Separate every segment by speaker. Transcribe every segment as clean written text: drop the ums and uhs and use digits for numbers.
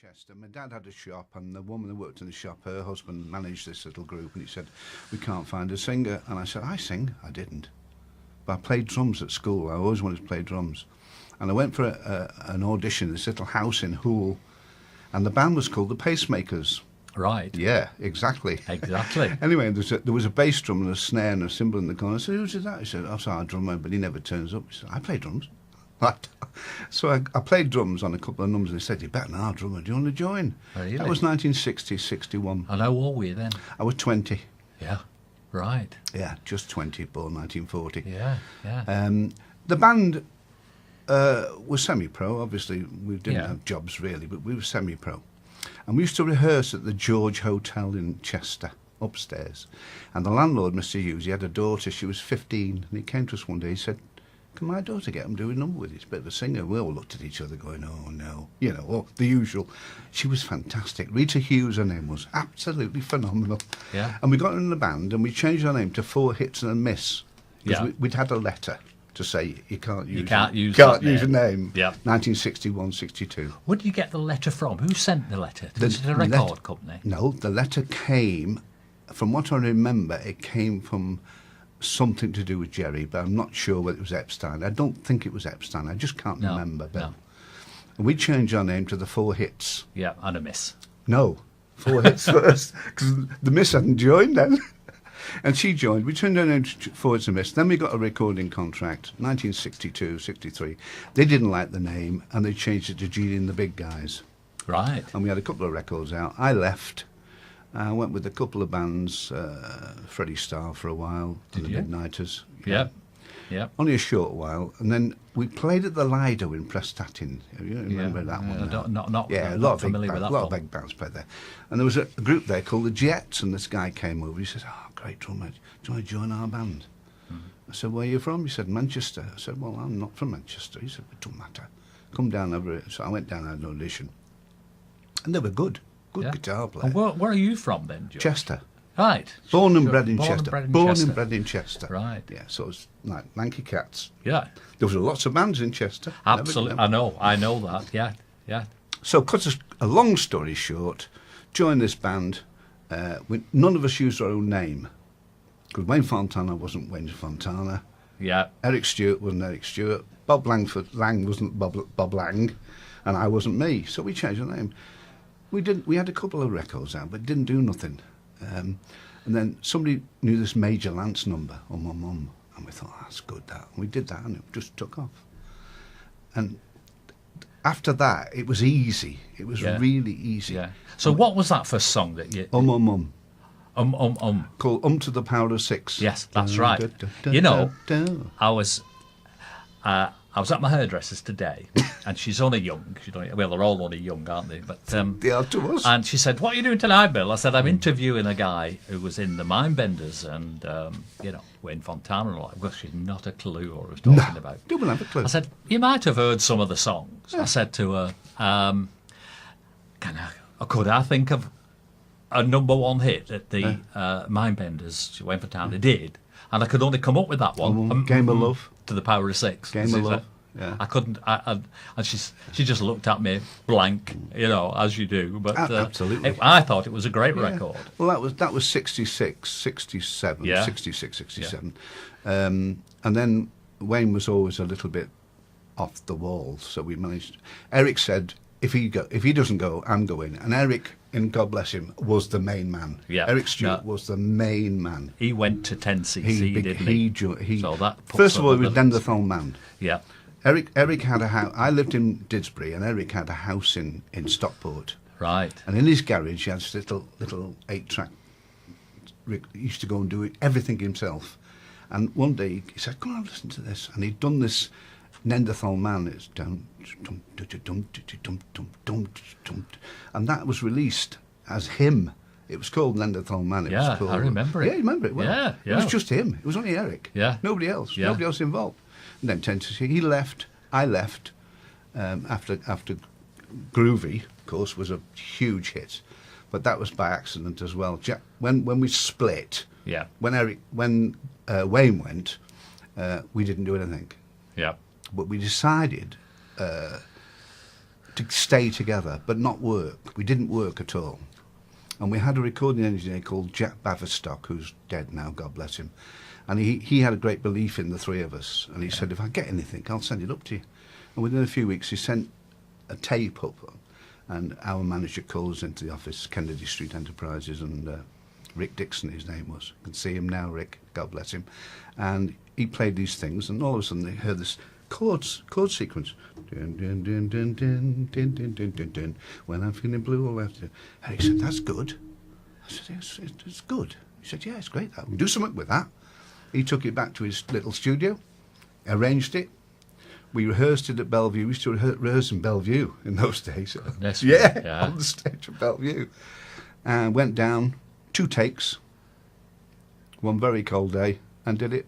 Speaker 1: Chester. My dad had a shop, and the woman who worked in the shop, her husband managed this little group, and he said, we can't find a singer. And I said, I sing? I didn't. But I played drums at school. I always wanted to play drums. And I went for an audition in this little house in Hoole, and the band was called the Pacemakers.
Speaker 2: Right.
Speaker 1: Yeah, exactly.
Speaker 2: Exactly.
Speaker 1: Anyway, there was a bass drum and a snare and a cymbal in the corner. I said, who's that? He said, oh, sorry, our drummer, but he never turns up. He said, I play drums. So I played drums on a couple of numbers, and they said, you're better than our drummer. Do you want to join?
Speaker 2: Really?
Speaker 1: That was 1960, 61.
Speaker 2: And how old were you then?
Speaker 1: I was 20.
Speaker 2: Yeah. Right.
Speaker 1: Yeah, just 20, born 1940.
Speaker 2: Yeah, yeah.
Speaker 1: The band was semi-pro. Obviously, we didn't
Speaker 2: Yeah.
Speaker 1: have jobs really, but we were semi-pro. And we used to rehearse at the George Hotel in Chester, upstairs. And the landlord, Mr. Hughes, he had a daughter. She was 15, and he came to us one day. He said, can my daughter get him to do a number with you? He's a bit of a singer. We all looked at each other going, oh, no. You know, oh, the usual. She was fantastic. Rita Hughes, her name was. Absolutely phenomenal.
Speaker 2: Yeah.
Speaker 1: And we got her in the band, and we changed our name to 4 Hits and a Miss. Because
Speaker 2: Yeah.
Speaker 1: we'd had a letter to say you can't use
Speaker 2: a
Speaker 1: a name.
Speaker 2: Yeah.
Speaker 1: 1961, 62.
Speaker 2: Where did you get the letter from? Who sent the letter?
Speaker 1: The
Speaker 2: Was it a record company?
Speaker 1: No, the letter came, from what I remember, it came from something to do with Jerry, but I'm not sure whether it was Epstein. I don't think it was Epstein. I just can't remember. But
Speaker 2: No.
Speaker 1: And we changed our name to the 4 Hits.
Speaker 2: Yeah, and a miss.
Speaker 1: No, 4 Hits first, because the Miss hadn't joined then. And she joined. We turned her name to 4 Hits and Miss. Then we got a recording contract, 1962, 63. They didn't like the name, and they changed it to Genie and the Big Guys.
Speaker 2: Right.
Speaker 1: And we had a couple of records out. I left. I went with a couple of bands, Freddie Starr for a while, and the
Speaker 2: you?
Speaker 1: Midnighters.
Speaker 2: Yeah. Yeah.
Speaker 1: Only a short while, and then we played at the Lido in Prestatyn. You remember that one?
Speaker 2: Not
Speaker 1: Yeah, a
Speaker 2: not
Speaker 1: lot of
Speaker 2: familiar with that
Speaker 1: a lot of
Speaker 2: one.
Speaker 1: big bands played there. And there was a group there called the Jets, and this guy came over. He said, "Oh, great drummer, do you want to join our band?" I said, "Where are you from?" He said, "Manchester." I said, "Well, I'm not from Manchester." He said, "It don't matter. Come down over it." So I went down and had an audition, and they were good
Speaker 2: Yeah.
Speaker 1: guitar player.
Speaker 2: And where are you from then, George?
Speaker 1: Chester.
Speaker 2: Right.
Speaker 1: Born and
Speaker 2: Sure.
Speaker 1: bred in
Speaker 2: Born and
Speaker 1: Chester.
Speaker 2: bred in
Speaker 1: Born
Speaker 2: Chester.
Speaker 1: and bred in Chester.
Speaker 2: Right.
Speaker 1: Yeah, so it was like Lanky Cats.
Speaker 2: Yeah.
Speaker 1: There was lots of bands in Chester.
Speaker 2: Absolutely. I know that. Yeah. Yeah.
Speaker 1: So, cut a long story short, joined this band. None of us used our own name. Because Wayne Fontana wasn't Wayne Fontana.
Speaker 2: Yeah.
Speaker 1: Eric Stewart wasn't Eric Stewart. Bob Lang wasn't Bob Lang. And I wasn't me. So we changed our name. We had a couple of records out, but didn't do nothing. And then somebody knew this Major Lance number on my mum, and we thought, that's good, that. And we did that, and it just took off. And after that, it was easy. It was really easy.
Speaker 2: Yeah. So what was that first song that you...
Speaker 1: Mum.
Speaker 2: Called
Speaker 1: Called to the Power of 6.
Speaker 2: Yes, that's right. You know, I was at my hairdresser's today, and she's only young. Well, they're all only young, aren't they? But
Speaker 1: They are to us.
Speaker 2: and she said, "What are you doing tonight, Bill?" I said, "I'm interviewing a guy who was in the Mindbenders and Wayne Fontana and all that." Well, she's not a clue what I was talking about.
Speaker 1: Don't have a clue.
Speaker 2: I said, "You might have heard some of the songs." I said to her, "Could I think of a #1 hit that the Mindbenders, Wayne Fontana, did?" And I could only come up with that one.
Speaker 1: Game of Love.
Speaker 2: To the Power of 6.
Speaker 1: Game of Love. Yeah.
Speaker 2: I couldn't. And she just looked at me blank, as you do. But
Speaker 1: Absolutely.
Speaker 2: I thought it was a great record.
Speaker 1: Well, that was 66, 67,
Speaker 2: Yeah.
Speaker 1: 66, 67. And then Wayne was always a little bit off the wall, so we managed. Eric said, if he doesn't go, I'm going. And Eric, and God bless him, was the main man.
Speaker 2: Yeah.
Speaker 1: Eric Stewart was the main man.
Speaker 2: He went to 10cc, didn't he? So that puts
Speaker 1: first of all, he was
Speaker 2: the-
Speaker 1: Neanderthal man.
Speaker 2: Yeah.
Speaker 1: Eric had a house. I lived in Didsbury, and Eric had a house in Stockport.
Speaker 2: Right.
Speaker 1: And in his garage, he had this little 8-track. He used to go and do everything himself. And one day he said, "Come on, listen to this." And he'd done this Neanderthal man. It's dum dum dum dum dum dum dum dum, and that was released as him. It was called Neanderthal Man.
Speaker 2: Yeah,
Speaker 1: was called,
Speaker 2: I remember it.
Speaker 1: Yeah, you remember it well.
Speaker 2: Yeah.
Speaker 1: It was just him. It was only Eric.
Speaker 2: Yeah.
Speaker 1: Nobody else.
Speaker 2: Yeah.
Speaker 1: Nobody else involved. And then Tennessee, he left. I left after Groovy, of course, was a huge hit, but that was by accident as well. When we split,
Speaker 2: Yeah.
Speaker 1: when Wayne went, we didn't do anything.
Speaker 2: Yeah.
Speaker 1: But we decided to stay together, but not work. We didn't work at all. And we had a recording engineer called Jack Baverstock, who's dead now, God bless him. And he had a great belief in the three of us. And he said, if I get anything, I'll send it up to you. And within a few weeks, he sent a tape up. And our manager called us into the office, Kennedy Street Enterprises, and Rick Dixon, his name was. You can see him now, Rick, God bless him. And he played these things, and all of a sudden they heard this chord sequence. Dun, dun, dun, dun, dun, dun, dun, dun, dun, dun. When I'm feeling blue all after. And he said, that's good. I said, yes, it's good. He said, yeah, it's great. That. We'll do something with that. He took it back to his little studio, arranged it. We rehearsed it at Bellevue. We used to rehearse in Bellevue in those days. Yeah, on the stage of Bellevue. And went down, 2 takes, one very cold day, and did it.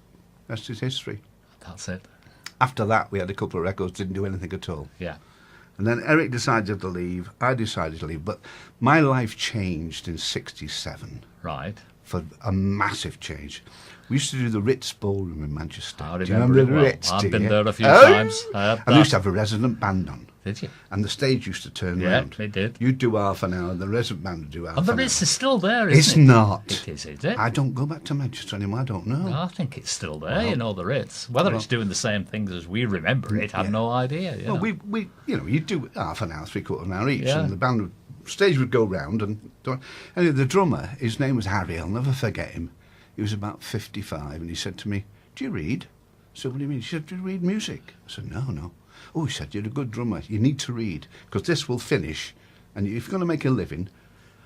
Speaker 1: That's his history.
Speaker 2: That's it.
Speaker 1: After that, we had a couple of records, didn't do anything at all.
Speaker 2: Yeah.
Speaker 1: And then Eric decided to leave. I decided to leave. But my life changed in '67.
Speaker 2: Right.
Speaker 1: For a massive change. We used to do the Ritz Ballroom in Manchester.
Speaker 2: I remember
Speaker 1: do you remember the
Speaker 2: well.
Speaker 1: Ritz?
Speaker 2: I've been there a few times.
Speaker 1: And we used to have a resident band on.
Speaker 2: Did you?
Speaker 1: And the stage used to turn round.
Speaker 2: Yeah, it did.
Speaker 1: You'd do half an hour, and the resident band would do half an hour.
Speaker 2: And the Ritz is still there,
Speaker 1: It's
Speaker 2: isn't it?
Speaker 1: not.
Speaker 2: It is it?
Speaker 1: I don't go back to Manchester anymore, I don't know.
Speaker 2: No, I think it's still there, the Ritz. Whether it's doing the same things as we remember it, I've no idea.
Speaker 1: Well, we you'd do half an hour, 3/4 of an hour each,
Speaker 2: Yeah.
Speaker 1: and the band stage would go round. And anyway, the drummer, his name was Harry, I'll never forget him. He was about 55, and he said to me, do you read? I said, what do you mean? He said, do you read music? I said, no. Oh, he said, you're a good drummer. You need to read, because this will finish, and if you're going to make a living...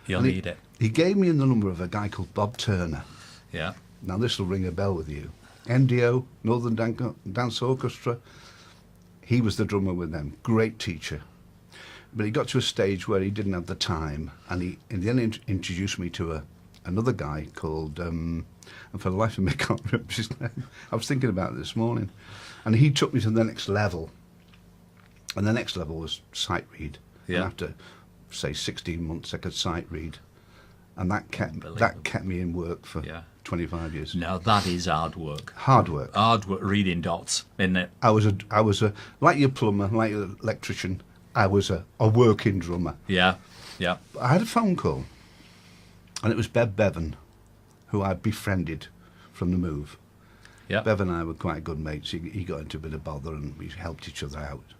Speaker 2: You'll need it.
Speaker 1: He gave me the number of a guy called Bob Turner.
Speaker 2: Yeah.
Speaker 1: Now, this will ring a bell with you. NDO, Northern Dance Orchestra. He was the drummer with them. Great teacher. But he got to a stage where he didn't have the time, and he in the end introduced me to another guy called... and for the life of me, I can't remember his name. I was thinking about it this morning. And he took me to the next level. And the next level was sight read.
Speaker 2: Yeah.
Speaker 1: And after, say, 16 months, I could sight read. And that kept me in work for 25 years.
Speaker 2: Now, that is hard work.
Speaker 1: Hard work.
Speaker 2: Hard work, reading dots, isn't it?
Speaker 1: I was a like your plumber, like your electrician, I was a working drummer.
Speaker 2: Yeah.
Speaker 1: I had a phone call. And it was Bevan, who I befriended from the move.
Speaker 2: Yeah.
Speaker 1: Bev and I were quite good mates. He got into a bit of bother and we helped each other out.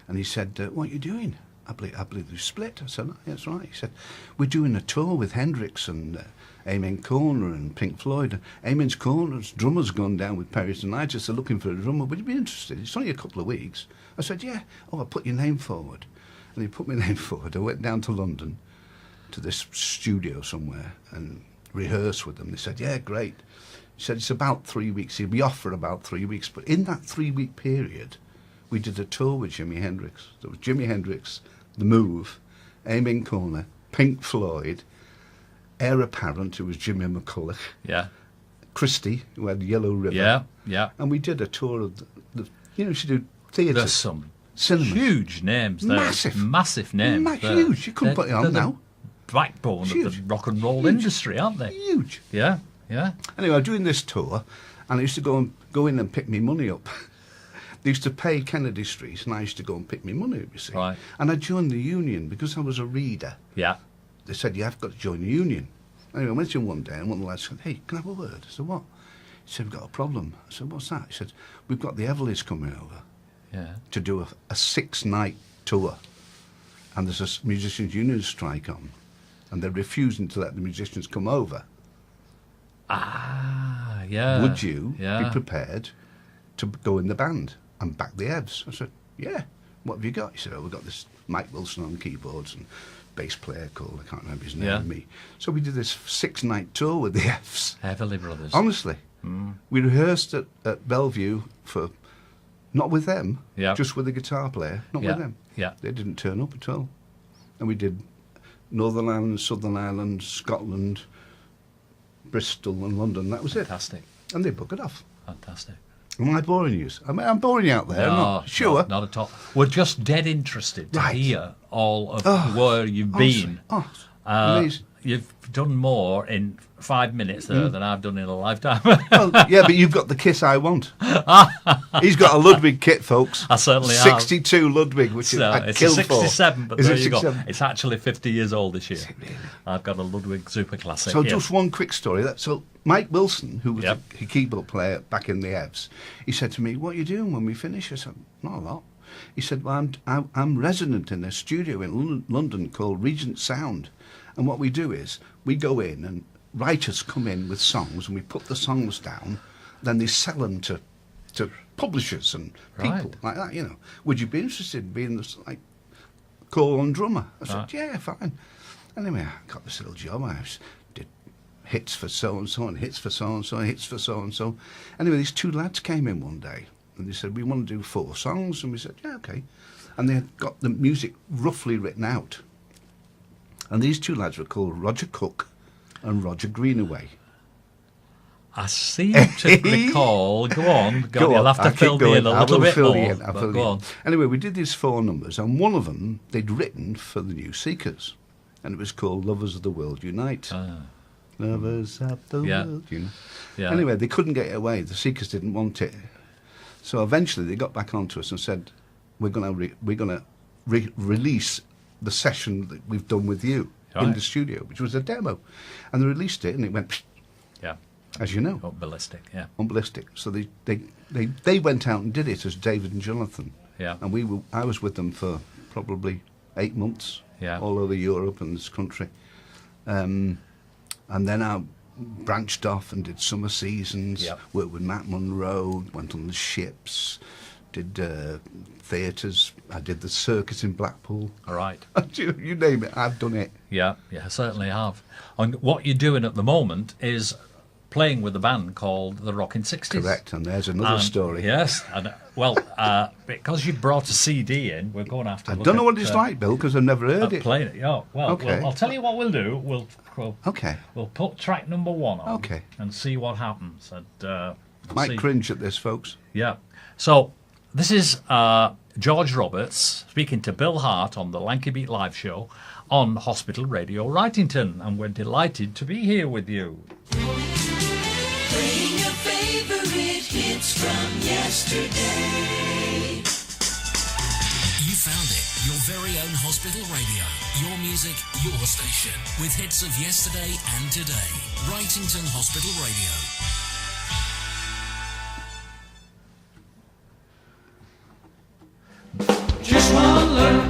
Speaker 1: And he said, what are you doing? I believe we split. I said, that's right. He said, we're doing a tour with Hendrix and Amen Corner and Pink Floyd. Amen's Corner's drummer's gone down with peritonitis. They're looking for a drummer. Would you be interested? It's only a couple of weeks. I said, yeah. Oh, I'll put your name forward. And he put my name forward. I went down to London to this studio somewhere and rehearsed with them. They said, yeah, great. He said, it's about 3 weeks. He'll be off for about 3 weeks. But in that 3-week period, we did a tour with Jimi Hendrix. There was Jimi Hendrix, The Move, Amen Corner, Pink Floyd, Heir Apparent, who was Jimmy McCulloch.
Speaker 2: Yeah.
Speaker 1: Christie, who had Yellow River.
Speaker 2: Yeah.
Speaker 1: And we did a tour of you should do theatre.
Speaker 2: There's some
Speaker 1: cinema.
Speaker 2: Huge names there. Massive names there.
Speaker 1: Huge. You couldn't put it on now.
Speaker 2: Backbone of the rock and roll industry, aren't they?
Speaker 1: Huge.
Speaker 2: Yeah.
Speaker 1: Anyway, I was doing this tour, and I used to go in and pick me money up. They used to pay Kennedy Street, and I used to go and pick me money up, you see.
Speaker 2: Right.
Speaker 1: And I joined the union because I was a reader.
Speaker 2: Yeah.
Speaker 1: They said, you've got to join the union. Anyway, I went in one day, and one of the lads said, hey, can I have a word? I said, what? He said, we've got a problem. I said, what's that? He said, we've got the Everleys coming over to do a 6-night tour. And there's a musicians' union strike on. And they're refusing to let the musicians come over.
Speaker 2: Ah, yeah.
Speaker 1: Would you be prepared to go in the band and back the Evs? I said, yeah. What have you got? He said, we've got this Mike Wilson on keyboards and bass player called, I can't remember his name, me. So we did this 6-night tour with the Evs.
Speaker 2: Everly Brothers.
Speaker 1: Honestly. We rehearsed at Bellevue for, not with them, just with the guitar player, not with them.
Speaker 2: Yeah.
Speaker 1: They didn't turn up at all. And we did Northern Ireland, Southern Ireland, Scotland, Bristol and London. That was it.
Speaker 2: Fantastic.
Speaker 1: And they buggered off.
Speaker 2: Fantastic.
Speaker 1: Am I boring you? I'm boring you out there.
Speaker 2: No,
Speaker 1: I'm not sure.
Speaker 2: No, not at all. We're just dead interested to hear all of where you've been.
Speaker 1: Amazing.
Speaker 2: you've done more in 5 minutes there than I've done in a lifetime.
Speaker 1: Well, yeah, but you've got the kit I want. He's got a Ludwig kit, folks.
Speaker 2: I certainly have.
Speaker 1: 62 Ludwig, which is
Speaker 2: it's a 67, but
Speaker 1: is
Speaker 2: there
Speaker 1: it
Speaker 2: you
Speaker 1: 67?
Speaker 2: go. It's actually 50 years old this year. I've got a Ludwig Super Classic.
Speaker 1: So just one quick story. So Mike Wilson, who was the keyboard player back in the Evs, he said to me, "What are you doing when we finish?" I said, "Not a lot." He said, "Well, I'm resident in a studio in London called Regent Sound, and what we do is we go in and writers come in with songs, and we put the songs down, then they sell them to publishers and people like that. You know, would you be interested in being this call on drummer?" I said, "Yeah, fine." Anyway, I got this little job. I did hits for so and so, and hits for so and so, and hits for so and so. Anyway, these two lads came in one day. And they said, "We want to do 4 songs." And we said, "Yeah, okay." And they had got the music roughly written out. And these two lads were called Roger Cook and Roger Greenaway.
Speaker 2: I seem to recall. Go on. You'll have to fill me in a little bit more. Go on.
Speaker 1: Anyway, we did these 4 numbers, and one of them they'd written for the New Seekers. And it was called Lovers of the World Unite. Lovers of the World Unite. Yeah. Anyway, they couldn't get it away. The Seekers didn't want it. So eventually they got back onto us and said, "We're going to release the session that we've done with you in the studio," which was a demo, and they released it, and it went, as you know, unballistic. So they went out and did it as David and Jonathan, and I was with them for probably 8 months, all over Europe and this country, and then I branched off and did summer seasons, worked with Matt Monroe, went on the ships, did theatres, I did the circus in Blackpool.
Speaker 2: All right.
Speaker 1: You name it, I've done it.
Speaker 2: Yeah, I certainly have. And what you're doing at the moment is playing with a band called the Rockin Sixties.
Speaker 1: Correct, and there's another story.
Speaker 2: Yes, and because you brought a CD in, we're going to have to
Speaker 1: I don't know what it's like, Bill, because I've never heard it.
Speaker 2: Playing it, okay. I'll tell you what we'll do. We'll put track number 1 on and see what happens. And
Speaker 1: might cringe at this, folks.
Speaker 2: Yeah. So this is George Roberts speaking to Bill Hart on the Lanky Beat Live Show on Hospital Radio Wrightington, and we're delighted to be here with you.
Speaker 3: Playing your favorite hits from yesterday.
Speaker 4: You found it. Your very own Hospital Radio. Your music, your station. With hits of yesterday and today. Wrightington Hospital Radio.
Speaker 3: Just one look,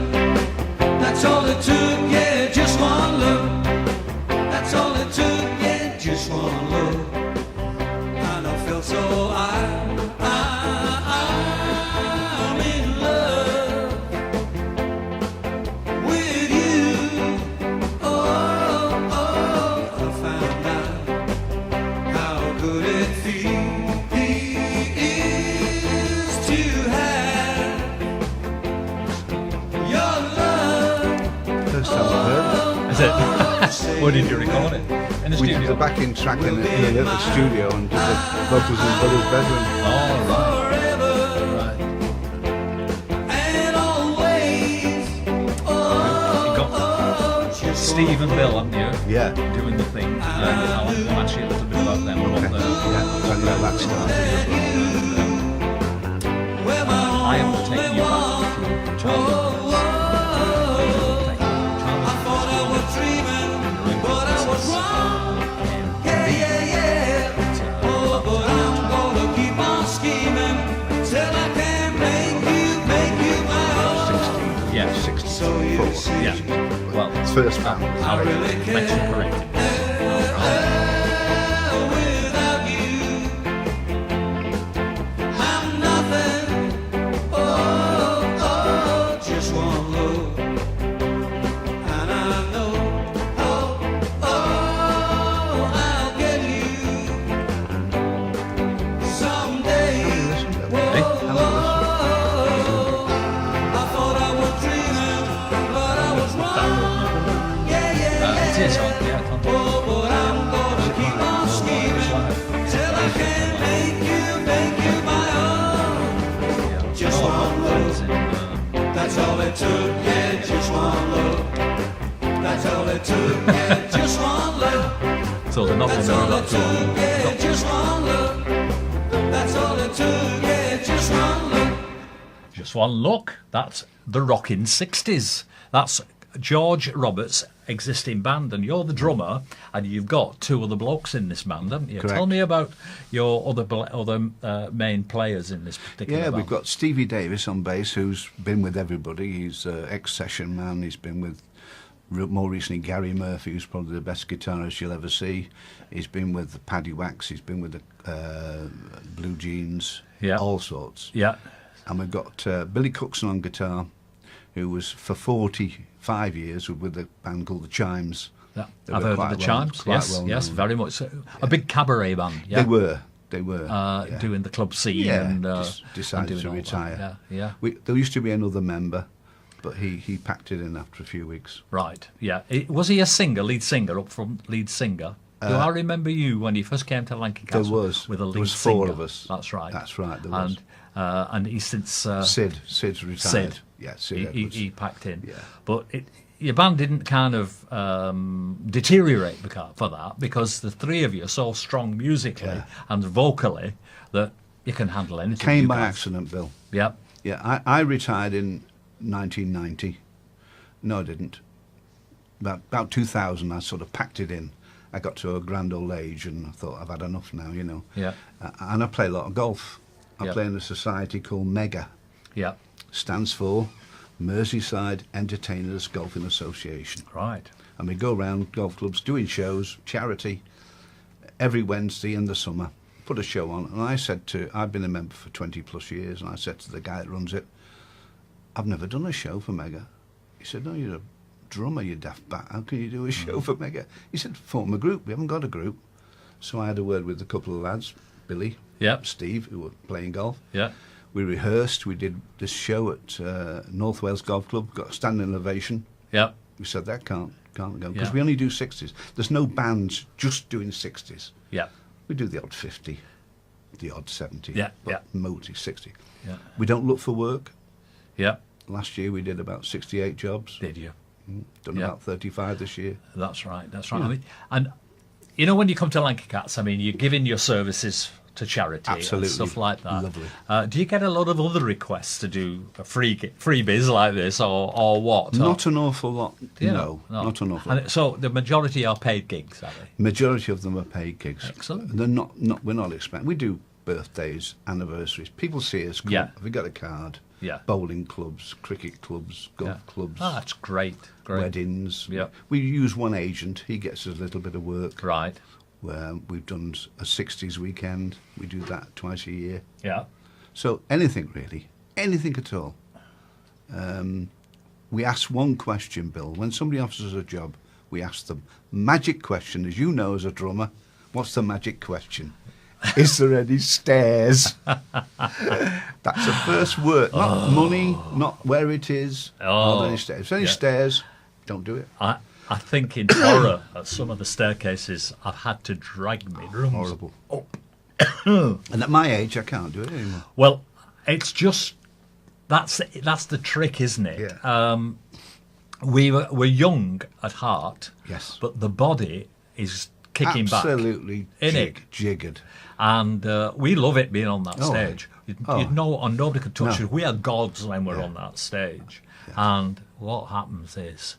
Speaker 3: that's all it took, yeah, just one look. That's all it took, yeah, just one look. And I felt so I'm in love with you. Oh, I found out how good it feels to have your love.
Speaker 1: First time I've heard it.
Speaker 2: Is it? Where did you record it? In the
Speaker 1: We
Speaker 2: studio?
Speaker 1: did the backing track in a little studio and did the vocals in Buddy's bedroom.
Speaker 2: Oh, right.
Speaker 3: And always,
Speaker 2: You got Steve and Bill, haven't you?
Speaker 1: Yeah.
Speaker 2: Doing the thing. I'll ask you a little bit about them.
Speaker 1: Okay. Yeah, tell you how that started as well.
Speaker 2: I am taking you back to childhood. Yeah, 64. Yeah. Well,
Speaker 1: First band.
Speaker 2: I would mention correctly.
Speaker 3: Without you, I'm nothing. Oh, just one look, and I know. I'll get you someday. I thought I was dreaming, but I was wrong.
Speaker 2: It is on, yeah.
Speaker 3: But I'm gonna keep on scheming till I can make you my own. Just one look, that's all it took. Yeah, just one look, that's all it it took, yeah, just one look.
Speaker 2: So they're not
Speaker 3: That's
Speaker 2: going
Speaker 3: all
Speaker 2: to
Speaker 3: it took, yeah, just one look. That's all it took, yeah, just one look.
Speaker 2: Just one look. That's the Rockin Sixties. That's George Roberts' existing band, and you're the drummer, and you've got two other blokes in this band, haven't you?
Speaker 1: Correct.
Speaker 2: Tell me about your other main players in this particular band.
Speaker 1: We've got Stevie Davis on bass, who's been with everybody. He's ex-session man. He's been with, more recently, Gary Murphy, who's probably the best guitarist you'll ever see. He's been with the Paddy Wax. He's been with the Blue Jeans.
Speaker 2: Yeah.
Speaker 1: All sorts.
Speaker 2: Yeah.
Speaker 1: And we've got Billy Cookson on guitar, who was for 45 years with a band called the Chimes.
Speaker 2: Yeah.
Speaker 1: They
Speaker 2: I've
Speaker 1: were
Speaker 2: heard of the
Speaker 1: quite
Speaker 2: Chimes.
Speaker 1: well-
Speaker 2: Yes,
Speaker 1: quite well
Speaker 2: yes,
Speaker 1: known.
Speaker 2: very much so. A big cabaret band. Yeah.
Speaker 1: They were. Yeah.
Speaker 2: Doing the club scene
Speaker 1: Yeah,
Speaker 2: and
Speaker 1: decided
Speaker 2: and doing
Speaker 1: to
Speaker 2: all that.
Speaker 1: retire.
Speaker 2: Yeah.
Speaker 1: There used to be another member, but he packed it in after a few weeks.
Speaker 2: Right. Yeah. Was he a singer, lead singer, up from lead singer? Do I remember you when you first came to Lanky Castle?
Speaker 1: There was.
Speaker 2: With a lead
Speaker 1: There was
Speaker 2: singer.
Speaker 1: 4 of us.
Speaker 2: That's right.
Speaker 1: That's right, there was.
Speaker 2: And he's since
Speaker 1: Sid's retired.
Speaker 2: Sid.
Speaker 1: Yeah, Sid
Speaker 2: he
Speaker 1: Edwards.
Speaker 2: packed in.
Speaker 1: Yeah.
Speaker 2: But your band didn't kind of deteriorate for that, because the three of you are so strong musically
Speaker 1: Yeah.
Speaker 2: and vocally that you can handle anything.
Speaker 1: Came
Speaker 2: you
Speaker 1: by
Speaker 2: guys.
Speaker 1: accident, Bill.
Speaker 2: Yep.
Speaker 1: Yeah, I retired in 1990. No, I didn't. About 2000, I sort of packed it in. I got to a grand old age and I thought, I've had enough now, you know.
Speaker 2: Yeah.
Speaker 1: And I play a lot of golf. I
Speaker 2: Yeah.
Speaker 1: play in a society called MEGA.
Speaker 2: Yep.
Speaker 1: Stands for Merseyside Entertainers Golfing Association.
Speaker 2: Right.
Speaker 1: And we go around golf clubs doing shows, charity, every Wednesday in the summer, put a show on. And I've been a member for 20 plus years, and I said to the guy that runs it, I've never done a show for Mega. He said, no, you're a drummer, you daft bat. How can you do a show for Mega? He said, form a group. We haven't got a group. So I had a word with a couple of lads, Billy,
Speaker 2: Yep.
Speaker 1: Steve, who were playing golf.
Speaker 2: Yeah.
Speaker 1: We rehearsed. We did this show at North Wales Golf Club, got a standing ovation.
Speaker 2: Yep.
Speaker 1: We said that can't go because
Speaker 2: Yeah.
Speaker 1: we only do 60s. There's no bands just doing 60s.
Speaker 2: Yep.
Speaker 1: We do the odd 50, the odd 70,
Speaker 2: Yeah,
Speaker 1: but
Speaker 2: yeah.
Speaker 1: mostly 60.
Speaker 2: Yeah.
Speaker 1: We don't look for work.
Speaker 2: Yep.
Speaker 1: Last year we did about 68 jobs.
Speaker 2: Did you?
Speaker 1: Done
Speaker 2: Yeah.
Speaker 1: about 35 this year.
Speaker 2: That's right. That's right.
Speaker 1: Yeah.
Speaker 2: I mean, and you know, when you come to Lanky Cats, I mean, you're giving your services to charity
Speaker 1: Absolutely.
Speaker 2: and stuff like that.
Speaker 1: Lovely.
Speaker 2: Do you get a lot of other requests to do freebies like this, or what?
Speaker 1: Not an awful lot.
Speaker 2: You
Speaker 1: No,
Speaker 2: know,
Speaker 1: not an awful lot.
Speaker 2: And so the majority are paid gigs, are they?
Speaker 1: Majority of them are paid gigs.
Speaker 2: Excellent.
Speaker 1: They're not. We're not expecting. We do birthdays, anniversaries. People see us. Come,
Speaker 2: Yeah.
Speaker 1: Have we got a card?
Speaker 2: Yeah.
Speaker 1: Bowling clubs, cricket clubs, golf
Speaker 2: Yeah.
Speaker 1: clubs.
Speaker 2: Oh, that's great. Great.
Speaker 1: Weddings.
Speaker 2: Yeah.
Speaker 1: We use one agent. He gets us a little bit of work.
Speaker 2: Right.
Speaker 1: Where we've done a 60s weekend. We do that twice a year.
Speaker 2: Yeah.
Speaker 1: So anything really, anything at all. We ask one question, Bill. When somebody offers us a job, we ask them, magic question, as you know as a drummer, what's the magic question? Is there any stairs? That's the first word. Not money, not where it is. Are there any stairs? If there's any
Speaker 2: Yeah.
Speaker 1: stairs, don't do it.
Speaker 2: I think in horror at some of the staircases, I've had to drag my drums
Speaker 1: Horrible.
Speaker 2: up.
Speaker 1: And at my age, I can't do it anymore.
Speaker 2: Well, it's just that's the trick, isn't it?
Speaker 1: Yeah.
Speaker 2: We're young at heart,
Speaker 1: Yes.
Speaker 2: but the body is kicking back,
Speaker 1: Absolutely
Speaker 2: innit?
Speaker 1: jiggered.
Speaker 2: and we love it being on that
Speaker 1: Oh,
Speaker 2: stage.
Speaker 1: oh.
Speaker 2: You'd know, and nobody could touch
Speaker 1: No.
Speaker 2: us. We are gods when we're
Speaker 1: Yeah.
Speaker 2: on that stage, and what happens is,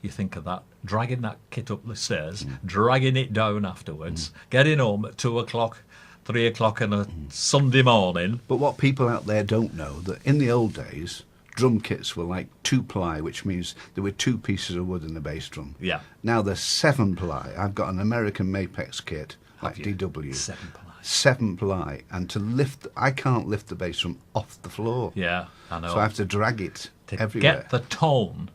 Speaker 2: you think of that, dragging that kit up the stairs, dragging it down afterwards, getting home at 2 o'clock, 3 o'clock on a Sunday morning.
Speaker 1: But what people out there don't know, that in the old days, drum kits were like 2-ply, which means there were 2 pieces of wood in the bass drum.
Speaker 2: Yeah.
Speaker 1: Now they're 7-ply. I've got an American Mapex kit, like
Speaker 2: Have you?
Speaker 1: DW.
Speaker 2: 7-ply.
Speaker 1: 7-ply. And to lift, I can't lift the bass drum off the floor.
Speaker 2: Yeah, I know.
Speaker 1: So I have to drag it
Speaker 2: to
Speaker 1: everywhere.
Speaker 2: get the tone,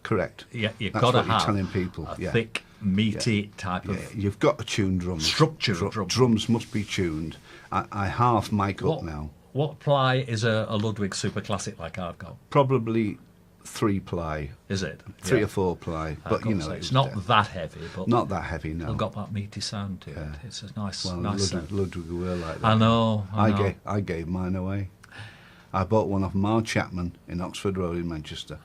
Speaker 1: Correct.
Speaker 2: you've
Speaker 1: That's
Speaker 2: got to
Speaker 1: what
Speaker 2: have
Speaker 1: you're telling people.
Speaker 2: a
Speaker 1: Yeah.
Speaker 2: thick, meaty type
Speaker 1: Yeah,
Speaker 2: of...
Speaker 1: you've got to tune drums.
Speaker 2: Structure of drum.
Speaker 1: Drums must be tuned. I half mic up
Speaker 2: What,
Speaker 1: now.
Speaker 2: what ply is a Ludwig Super Classic like I've got?
Speaker 1: Probably 3-ply,
Speaker 2: Is it?
Speaker 1: 3
Speaker 2: Yeah.
Speaker 1: or 4-ply.
Speaker 2: I've
Speaker 1: But
Speaker 2: got
Speaker 1: you
Speaker 2: to
Speaker 1: know,
Speaker 2: say, it's not that heavy, but
Speaker 1: not that heavy. No.
Speaker 2: it's got that meaty sound to it. It's a nice,
Speaker 1: Well,
Speaker 2: nice sound.
Speaker 1: Ludwig were like that.
Speaker 2: I know. I know.
Speaker 1: I gave mine away. I bought one off Marl Chapman in Oxford Road in Manchester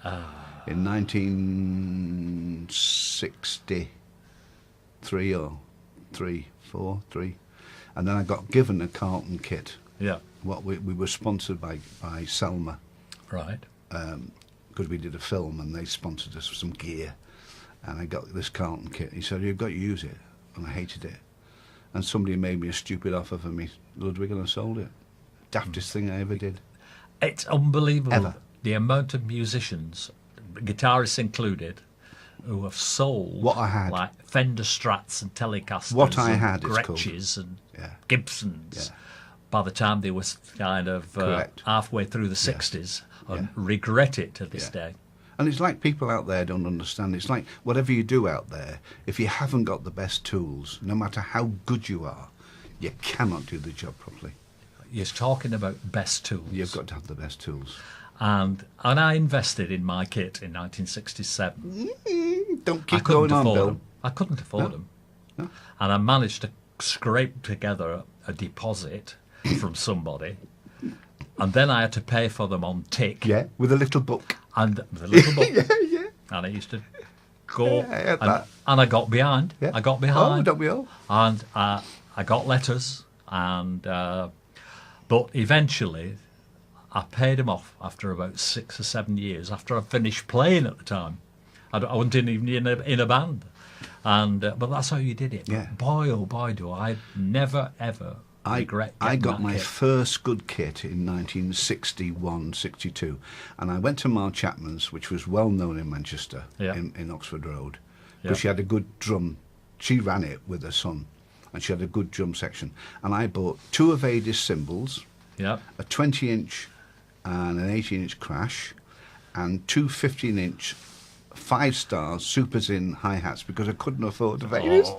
Speaker 1: in 1970. 1963 or 3. And then I got given a Carlton kit.
Speaker 2: Yeah.
Speaker 1: What we were sponsored by Selma,
Speaker 2: Right.
Speaker 1: because we did a film and they sponsored us with some gear. And I got this Carlton kit. He said, "You've got to use it." And I hated it. And somebody made me a stupid offer for me, Ludwig, and I sold it. Daftest thing I ever did.
Speaker 2: It's unbelievable.
Speaker 1: Ever.
Speaker 2: The amount of musicians, guitarists included, who have sold
Speaker 1: What I had.
Speaker 2: like Fender Strats and Telecasters
Speaker 1: What I
Speaker 2: and
Speaker 1: had, it's called.
Speaker 2: Gretches and
Speaker 1: Yeah.
Speaker 2: Gibsons.
Speaker 1: Yeah.
Speaker 2: By the time they were kind of
Speaker 1: Correct.
Speaker 2: halfway through the 60s, and
Speaker 1: Yeah.
Speaker 2: regret it to this
Speaker 1: Yeah.
Speaker 2: day.
Speaker 1: And it's like people out there don't understand. It's like whatever you do out there, if you haven't got the best tools, no matter how good you are, you cannot do the job properly.
Speaker 2: You're talking about best tools.
Speaker 1: You've got to have the best tools.
Speaker 2: And I invested in my kit in 1967.
Speaker 1: Don't
Speaker 2: I
Speaker 1: keep
Speaker 2: couldn't
Speaker 1: going on,
Speaker 2: afford
Speaker 1: Bill.
Speaker 2: them. I couldn't afford them.
Speaker 1: No.
Speaker 2: And I managed to scrape together a deposit from somebody. And then I had to pay for them on tick.
Speaker 1: Yeah, with a little book.
Speaker 2: And the little book.
Speaker 1: Yeah.
Speaker 2: And I used to go.
Speaker 1: Yeah, I had
Speaker 2: and,
Speaker 1: that.
Speaker 2: and I got behind.
Speaker 1: Yeah.
Speaker 2: I got
Speaker 1: Oh,
Speaker 2: behind.
Speaker 1: don't we all?
Speaker 2: And I got letters. And but eventually I paid them off after about 6 or 7 years, after I finished playing at the time. I wasn't even in a band. And but that's how you did it.
Speaker 1: Yeah.
Speaker 2: But boy, oh boy, do I never, ever regret
Speaker 1: I
Speaker 2: getting
Speaker 1: got
Speaker 2: that
Speaker 1: my
Speaker 2: kit.
Speaker 1: first good kit in 1961, 62. And I went to Mark Chapman's, which was well known in Manchester,
Speaker 2: Yeah.
Speaker 1: in Oxford Road,
Speaker 2: Yeah.
Speaker 1: because she had a good drum. She ran it with her son, and she had a good drum section. And I bought 2 of Heady's cymbals,
Speaker 2: Yeah.
Speaker 1: a 20-inch and an 18-inch crash, and 2 15-inch 5-star supers in hi-hats because I couldn't afford the Heady's.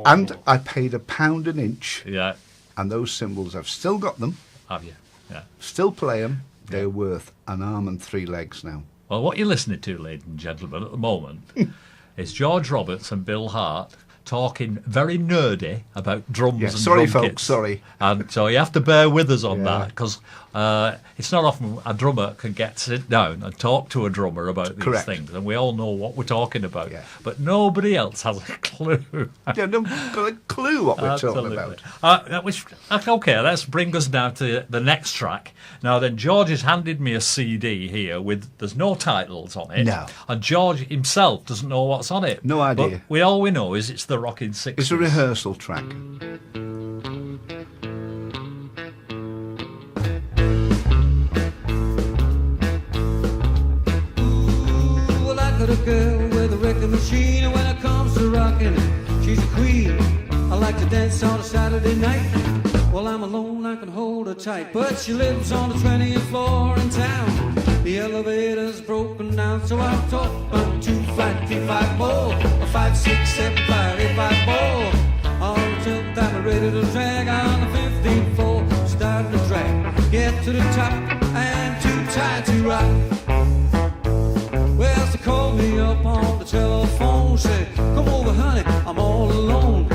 Speaker 1: And I paid £1 an inch,
Speaker 2: Yeah.
Speaker 1: and those cymbals, I've still got them,
Speaker 2: Have you? Yeah.
Speaker 1: still play them. They're worth an arm and 3 legs now.
Speaker 2: Well, what you're listening to, ladies and gentlemen, at the moment is George Roberts and Bill Hart talking very nerdy about drums
Speaker 1: Yeah,
Speaker 2: and
Speaker 1: sorry,
Speaker 2: drum
Speaker 1: folks,
Speaker 2: kits.
Speaker 1: sorry.
Speaker 2: And so you have to bear with us on
Speaker 1: Yeah.
Speaker 2: that, because it's not often a drummer can sit down and talk to a drummer about these
Speaker 1: Correct.
Speaker 2: things, and we all know what we're talking about.
Speaker 1: Yeah.
Speaker 2: But nobody else has a clue.
Speaker 1: Yeah, no got a clue what we're talking about.
Speaker 2: Okay, let's bring us now to the next track. Now then, George has handed me a CD here there's no titles on it.
Speaker 1: No.
Speaker 2: And George himself doesn't know what's on it.
Speaker 1: No idea.
Speaker 2: But all we know is it's the Rockin' Sixties.
Speaker 1: It's a rehearsal track.
Speaker 3: Well, I got a girl with a wrecking machine, and when it comes to rocking, she's a queen. I like to dance on a Saturday night. While I'm alone, I can hold her tight, but she lives on the 20th floor in town. The elevator's broken down, so I'll talk about 2 flat 3 5 more, a 5 6 7 5 8 5 more. All until I'm ready to drag on the 15th floor, starting to drag, get to the top, and too tired to rock. Well, she called me up on the telephone, said, "Come over, honey, I'm all alone."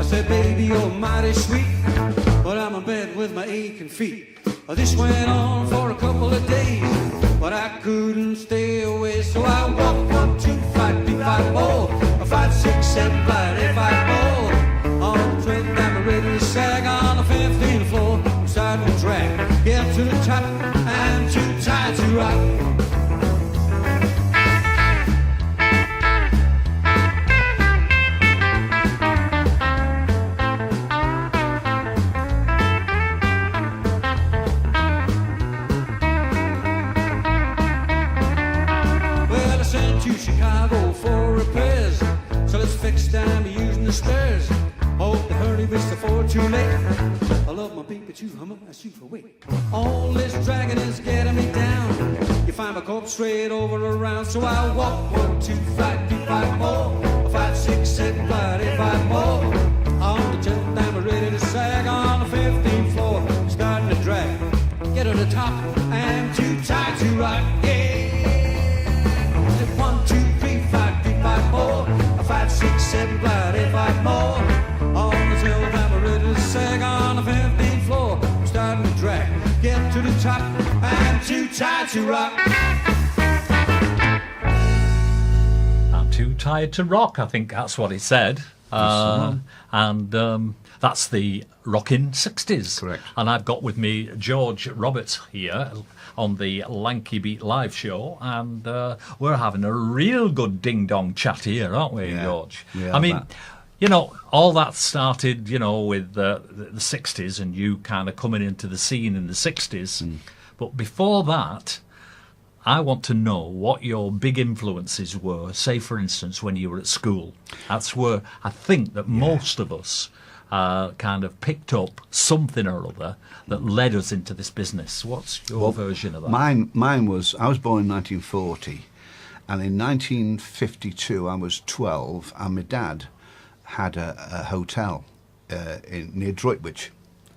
Speaker 3: I said, "Baby, you're mighty sweet, but I'm in bed with my aching feet." This went on for a couple of days, but I couldn't stay away, so I walked 1 2 5 3 5 more, a 5 6 7 5 8 5 more. On the 12th, I'm ready to sag on the 15th floor, I'm starting to drag, get to the top, I'm too tired to rock. Well, I sent to Chicago for repairs, so let's fix time using the spares. Hope the hurry was before too late. I love my beat, but you hummer, I shoot away. All this dragging is getting me down. You find my corpse straight over around, so I walk 1 2 5 3 5 more, 5 6 7 5 8 5 more. On the 10th, I'm ready to sag on the 15th floor, starting to drag. Get to the top, I'm too tired to rock. Yeah. 1 2 3 5 3 5 more, 5 6 7 5 8 5 more. On the 12th, I'm ready to sag on the 15th floor, I'm starting to drag. Get to the top, I'm too tired to rock.
Speaker 2: I'm Too Tired to Rock, I think that's what he said. And that's the Rockin Sixties.
Speaker 1: Correct.
Speaker 2: And I've got with me George Roberts here on the Lanky Beat live show, and we're having a real good ding-dong chat here, aren't we,
Speaker 1: Yeah.
Speaker 2: George?
Speaker 1: Yeah,
Speaker 2: I mean,
Speaker 1: that.
Speaker 2: you know, all that started, you know, with the 60s and you kind of coming into the scene in the 60s. But before that, I want to know what your big influences were, say, for instance, when you were at school. That's where I think that most of us kind of picked up something or other that led us into this business. What's your version of that?
Speaker 1: Mine was, I was born in 1940, and in 1952 I was 12, and my dad had a hotel near Droitwich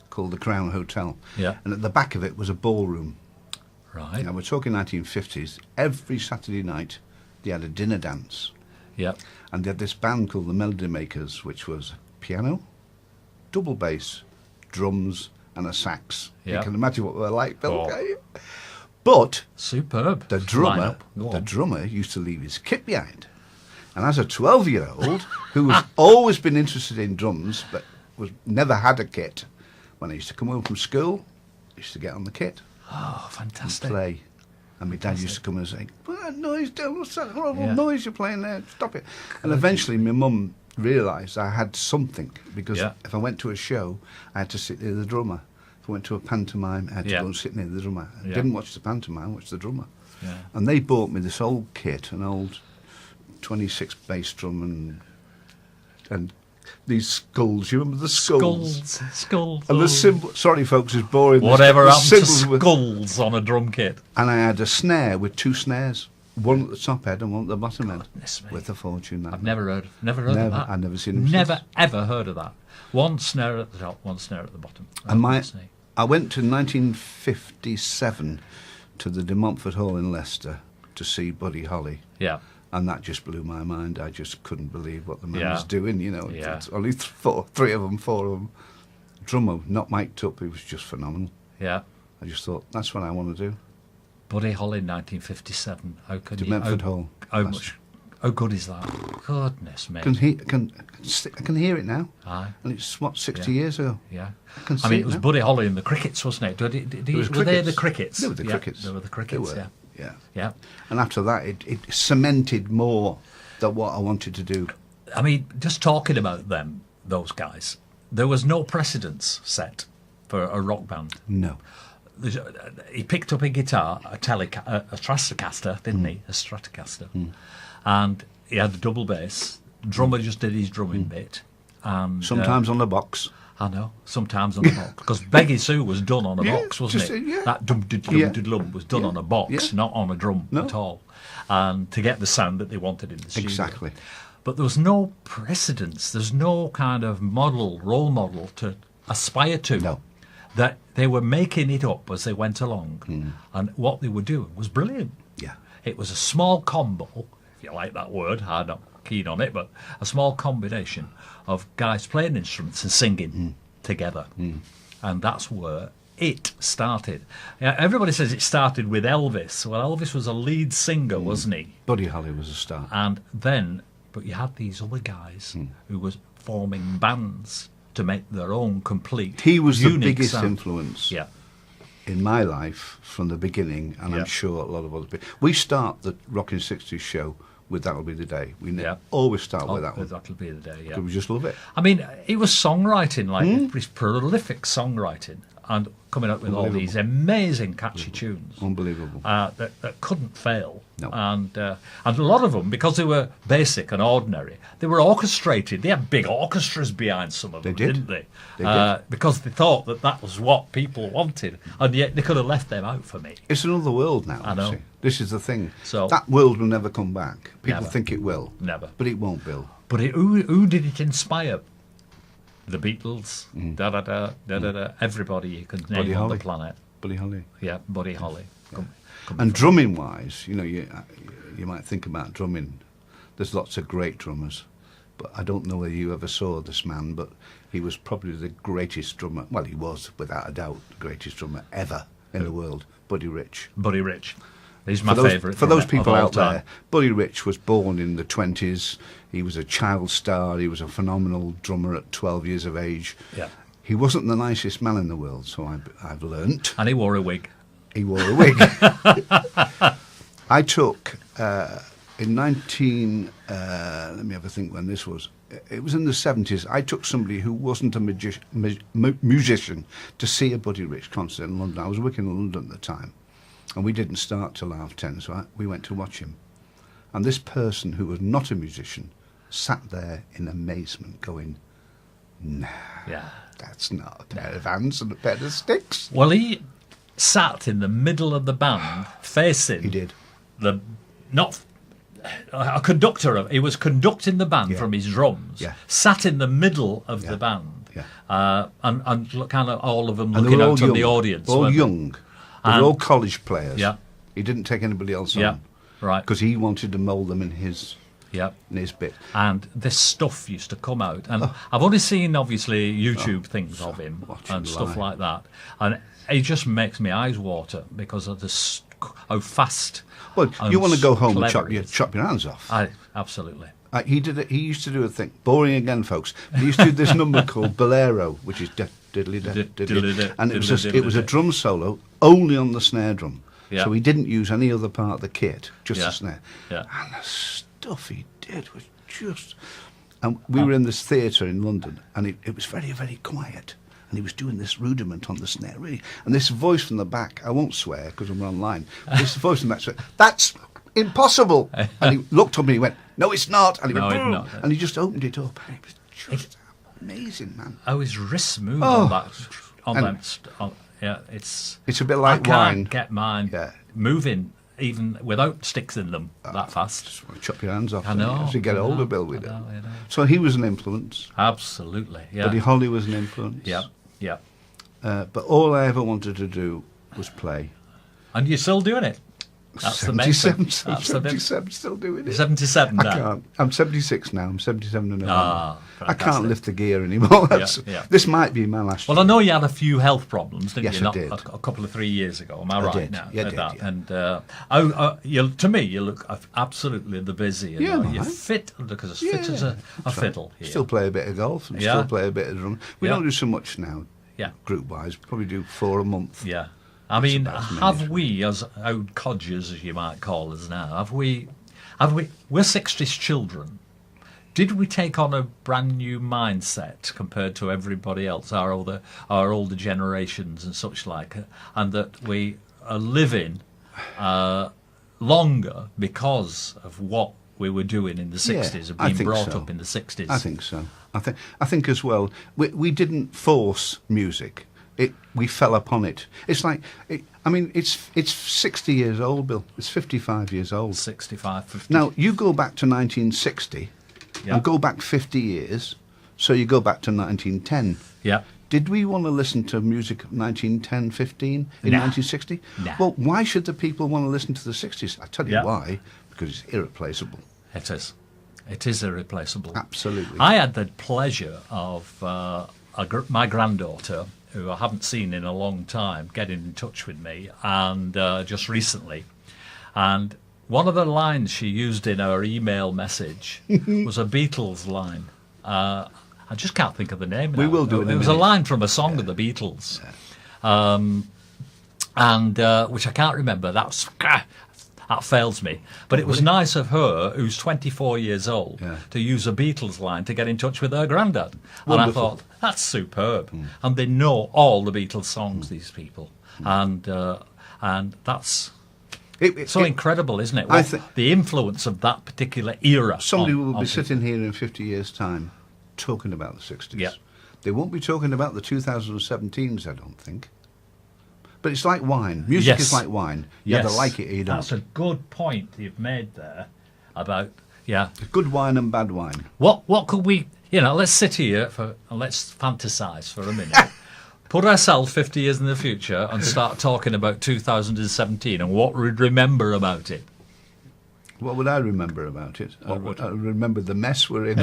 Speaker 1: called the Crown Hotel.
Speaker 2: Yeah.
Speaker 1: And at the back of it was a ballroom.
Speaker 2: Right.
Speaker 1: Now, we're talking 1950s. Every Saturday night they had a dinner dance.
Speaker 2: Yeah.
Speaker 1: And they had this band called the Melody Makers, which was piano, double bass, drums, and a sax.
Speaker 2: Yeah.
Speaker 1: You can imagine what they were like, Bill.
Speaker 2: Oh.
Speaker 1: Can't you? But
Speaker 2: Superb.
Speaker 1: the
Speaker 2: lineup.
Speaker 1: drummer used to leave his kit behind. And as a 12-year-old who has always been interested in drums but never had a kit, when I used to come home from school, I used to get on the kit
Speaker 2: Oh,
Speaker 1: and
Speaker 2: fantastic.
Speaker 1: play. And my dad used to come and say, "What that noise, Dale? What's that horrible
Speaker 2: Yeah.
Speaker 1: noise you're playing there? Stop it." And eventually my mum realised I had something, because
Speaker 2: Yeah.
Speaker 1: if I went to a show, I had to sit near the drummer. If I went to a pantomime, I had to
Speaker 2: Yeah.
Speaker 1: go and sit near the drummer. I
Speaker 2: Yeah.
Speaker 1: didn't watch the pantomime, I watched the drummer.
Speaker 2: Yeah.
Speaker 1: And they bought me this old kit, an old 26 bass drum and these skulls. You remember the skulls?
Speaker 2: Skulls.
Speaker 1: And the cymbal. Sorry, folks, it's boring.
Speaker 2: Whatever
Speaker 1: The
Speaker 2: happened to
Speaker 1: cymbals were-
Speaker 2: skulls on a drum kit?
Speaker 1: And I had a snare with two snares, one at the top end and one at the bottom end,
Speaker 2: Goodness me.
Speaker 1: with a fortune.
Speaker 2: I've never heard of that.
Speaker 1: I've never seen them.
Speaker 2: Never
Speaker 1: since.
Speaker 2: ever heard of that. One snare at the top, one snare at the bottom.
Speaker 1: And
Speaker 2: Goodness me.
Speaker 1: I went to 1957 to the De Montfort Hall in Leicester to see Buddy Holly.
Speaker 2: Yeah.
Speaker 1: And that just blew my mind. I just couldn't believe what the man
Speaker 2: Yeah.
Speaker 1: was doing, you know.
Speaker 2: Yeah.
Speaker 1: It's only four of them. Drummer, not mic'd up, he was just phenomenal.
Speaker 2: Yeah.
Speaker 1: I just thought, that's what I want to do.
Speaker 2: Buddy Holly, 1957. How can
Speaker 1: De
Speaker 2: you?
Speaker 1: Montfort Hall.
Speaker 2: How
Speaker 1: That's-
Speaker 2: much? How good is that? Goodness me.
Speaker 1: I can hear it now.
Speaker 2: Aye.
Speaker 1: And it's, 60
Speaker 2: Yeah.
Speaker 1: years ago.
Speaker 2: Yeah.
Speaker 1: I can
Speaker 2: I
Speaker 1: see
Speaker 2: mean,
Speaker 1: it
Speaker 2: it was
Speaker 1: now.
Speaker 2: Buddy Holly and the Crickets, wasn't it? Were they the Crickets?
Speaker 1: They were the
Speaker 2: Yeah,
Speaker 1: Crickets.
Speaker 2: They were the
Speaker 1: They
Speaker 2: Crickets,
Speaker 1: were,
Speaker 2: yeah.
Speaker 1: yeah.
Speaker 2: Yeah.
Speaker 1: And after that, it cemented more that what I wanted to do.
Speaker 2: I mean, just talking about them, those guys, there was no precedence set for a rock band.
Speaker 1: No.
Speaker 2: He picked up a guitar, a Stratocaster, didn't he? A Stratocaster. And he had a double bass. Drummer just did his drumming bit. And
Speaker 1: Sometimes on the box.
Speaker 2: I know, sometimes on the box. Because Beggy Sue was done on a
Speaker 1: Yeah,
Speaker 2: box, wasn't
Speaker 1: just,
Speaker 2: it?
Speaker 1: yeah.
Speaker 2: That dum-dum-dum-dum was done
Speaker 1: Yeah.
Speaker 2: on a box,
Speaker 1: Yeah.
Speaker 2: not on a drum
Speaker 1: No.
Speaker 2: at all. And to get the sound that they wanted in the studio.
Speaker 1: Exactly.
Speaker 2: But there was no precedence. There's no kind of role model to aspire to.
Speaker 1: No.
Speaker 2: That they were making it up as they went along. And what they were doing was brilliant.
Speaker 1: Yeah.
Speaker 2: It was a small combo, if you like that word, I'm not keen on it, but a small combination of guys playing instruments and singing together. And that's where it started. Yeah, everybody says it started with Elvis. Well, Elvis was a lead singer, wasn't he?
Speaker 1: Buddy Holly was a star.
Speaker 2: And then, but you had these other guys who was forming bands to make their own complete,
Speaker 1: He was the
Speaker 2: unique
Speaker 1: biggest
Speaker 2: sound.
Speaker 1: influence
Speaker 2: Yeah,
Speaker 1: in my life from the beginning, and
Speaker 2: Yeah.
Speaker 1: I'm sure a lot of other people. We start the Rockin' Sixties show with That'll Be the Day. We
Speaker 2: Yeah.
Speaker 1: always start with that one.
Speaker 2: that'll be the day. Yeah,
Speaker 1: Because we just love it.
Speaker 2: I mean, it was songwriting, like this prolific songwriting, and coming up with all these amazing catchy tunes
Speaker 1: Unbelievable.
Speaker 2: that couldn't fail.
Speaker 1: No.
Speaker 2: And a lot of them, because they were basic and ordinary, they were orchestrated. They had big orchestras behind some of them,
Speaker 1: They did.
Speaker 2: didn't they?
Speaker 1: They did.
Speaker 2: Because they thought that was what people wanted, and yet they could have left them out for me.
Speaker 1: It's another world now.
Speaker 2: I know.
Speaker 1: you see. This is the thing.
Speaker 2: So-
Speaker 1: that world will never come back. People
Speaker 2: Never.
Speaker 1: think it will.
Speaker 2: Never.
Speaker 1: But it won't, Bill.
Speaker 2: But who did it inspire? The Beatles, everybody you could name
Speaker 1: Buddy
Speaker 2: on
Speaker 1: Holly.
Speaker 2: the planet.
Speaker 1: Buddy Holly.
Speaker 2: Yeah, Buddy Holly.
Speaker 1: And drumming wise, you know, you might think about drumming. There's lots of great drummers, but I don't know whether you ever saw this man, but he was probably the greatest drummer. Well, he was, without a doubt, the greatest drummer ever in the world. Buddy Rich.
Speaker 2: Buddy Rich. He's my favourite.
Speaker 1: For those people out
Speaker 2: time.
Speaker 1: there, Buddy Rich was born in the 20s. He was a child star. He was a phenomenal drummer at 12 years of age.
Speaker 2: Yeah.
Speaker 1: He wasn't the nicest man in the world, so I've learnt.
Speaker 2: And he wore a wig.
Speaker 1: He wore a wig. I took, in 19... let me have a think when this was. It was in the 70s. I took somebody who wasn't a musician to see a Buddy Rich concert in London. I was working in London at the time. And we didn't start till 10:30, so we went to watch him. And this person who was not a musician sat there in amazement going, nah, that's not a pair of hands and a pair of sticks.
Speaker 2: Well, he sat in the middle of the band facing...
Speaker 1: He did.
Speaker 2: Not a conductor. He was conducting the band from his drums.
Speaker 1: Yeah.
Speaker 2: Sat in the middle of the band.
Speaker 1: Yeah.
Speaker 2: And kind of all of them
Speaker 1: And they
Speaker 2: looking
Speaker 1: were all
Speaker 2: out on
Speaker 1: the
Speaker 2: the audience.
Speaker 1: All
Speaker 2: weren't they?
Speaker 1: young. They were all college players.
Speaker 2: Yeah.
Speaker 1: He didn't take anybody else
Speaker 2: Yeah.
Speaker 1: on.
Speaker 2: Right.
Speaker 1: Because he wanted to mould them in his
Speaker 2: Yeah.
Speaker 1: bit.
Speaker 2: And this stuff used to come out. And I've only seen, obviously, YouTube things of him
Speaker 1: watch
Speaker 2: and
Speaker 1: him
Speaker 2: stuff
Speaker 1: lie.
Speaker 2: like that. And it just makes my eyes water because of how fast.
Speaker 1: Well,
Speaker 2: and
Speaker 1: you want to go home and
Speaker 2: clever he is.
Speaker 1: chop your hands off.
Speaker 2: Absolutely.
Speaker 1: He used to do a thing. Boring again, folks. He used to do this number called Bolero, which is diddly diddly, and it was a drum solo only on the snare drum.
Speaker 2: Yeah.
Speaker 1: So he didn't use any other part of the kit, just the snare.
Speaker 2: Yeah.
Speaker 1: And the stuff he did was just. And we were in this theatre in London, and it was very, very quiet. And he was doing this rudiment on the snare, really. And this voice from the back, I won't swear because we're online, this voice from the back said, "That's impossible." And he looked at me and he went, "No, it's not." And he went,
Speaker 2: it's not.
Speaker 1: and he just opened it up. And it was just amazing, man.
Speaker 2: Oh, his wrists move
Speaker 1: It's a bit like
Speaker 2: I
Speaker 1: wine.
Speaker 2: can't get mine moving even without sticks in them that fast.
Speaker 1: Just want to chop your hands off.
Speaker 2: I know.
Speaker 1: As you get
Speaker 2: I
Speaker 1: older,
Speaker 2: know,
Speaker 1: Bill, with it.
Speaker 2: I know.
Speaker 1: So he was an influence.
Speaker 2: Absolutely, yeah.
Speaker 1: Buddy Holly was an influence.
Speaker 2: Yeah, yeah.
Speaker 1: But all I ever wanted to do was play.
Speaker 2: And you're still doing it. That's the main thing.
Speaker 1: 77, still doing it.
Speaker 2: 77 now.
Speaker 1: I can't. I'm 76 now. I'm 77 and a half. I
Speaker 2: fantastic.
Speaker 1: can't lift the gear anymore.
Speaker 2: Yeah.
Speaker 1: This might be my last
Speaker 2: Well, I know you had a few health problems, didn't
Speaker 1: Yes,
Speaker 2: you?
Speaker 1: I did.
Speaker 2: A couple of 3 years ago. Am I right
Speaker 1: did.
Speaker 2: now?
Speaker 1: Yeah, I
Speaker 2: at
Speaker 1: did,
Speaker 2: that?
Speaker 1: yeah.
Speaker 2: And to me, you look absolutely the busy. You
Speaker 1: Yeah,
Speaker 2: know?
Speaker 1: man.
Speaker 2: You're fit, because as fit as a fiddle. Here.
Speaker 1: Still play a bit of golf and
Speaker 2: Yeah.
Speaker 1: still play a bit of drum. We
Speaker 2: Yeah.
Speaker 1: don't do so much now,
Speaker 2: Yeah,
Speaker 1: group-wise. Probably do 4 a month.
Speaker 2: yeah. I mean,
Speaker 1: about as many
Speaker 2: have
Speaker 1: as
Speaker 2: we, as old codgers, as you might call us now, have we, we're 60s children. Did we take on a brand new mindset compared to everybody else, our older generations and such like, and that we are living longer because of what we were doing in the 60s, of
Speaker 1: I
Speaker 2: being
Speaker 1: think
Speaker 2: brought
Speaker 1: so.
Speaker 2: up in the 60s?
Speaker 1: I think so. I think as well, we didn't force music. We fell upon it. It's like, it's 60 years old, Bill. It's 55 years old.
Speaker 2: 65, 50.
Speaker 1: Now, you go back to 1960 and go back 50 years, so you go back to 1910.
Speaker 2: Yeah.
Speaker 1: Did we want to listen to music of 1910, 15 in 1960?
Speaker 2: Nah.
Speaker 1: Well, why should the people want to listen to the 60s? I tell you
Speaker 2: Yeah.
Speaker 1: why. Because it's irreplaceable.
Speaker 2: It is. It is irreplaceable.
Speaker 1: Absolutely.
Speaker 2: I had the pleasure of my granddaughter, who I haven't seen in a long time, getting in touch with me, and just recently. And one of the lines she used in her email message was a Beatles line. I just can't think of the name.
Speaker 1: We
Speaker 2: now.
Speaker 1: will do it in a
Speaker 2: It was a
Speaker 1: minute.
Speaker 2: line from a song of the Beatles, and which I can't remember. That fails me. But it was nice of her, who's 24 years old, to use a Beatles line to get in touch with her granddad. And I
Speaker 1: Wonderful.
Speaker 2: thought, that's superb. And they know all the Beatles songs, these people. And that's so incredible, isn't it?
Speaker 1: I think
Speaker 2: The influence of that particular era.
Speaker 1: somebody will
Speaker 2: on
Speaker 1: be
Speaker 2: people.
Speaker 1: sitting here in 50 years' time talking about the 60s.
Speaker 2: Yeah.
Speaker 1: They won't be talking about the 2017s, I don't think. But it's like wine. Music is like wine. You either like it or you don't.
Speaker 2: That's a good point you've made there about,
Speaker 1: Good wine and bad wine.
Speaker 2: What could we, let's sit here and let's fantasize for a minute. Put ourselves 50 years in the future and start talking about 2017 and what we'd remember about it.
Speaker 1: What would I remember about it? I
Speaker 2: would-
Speaker 1: remember the mess we're in.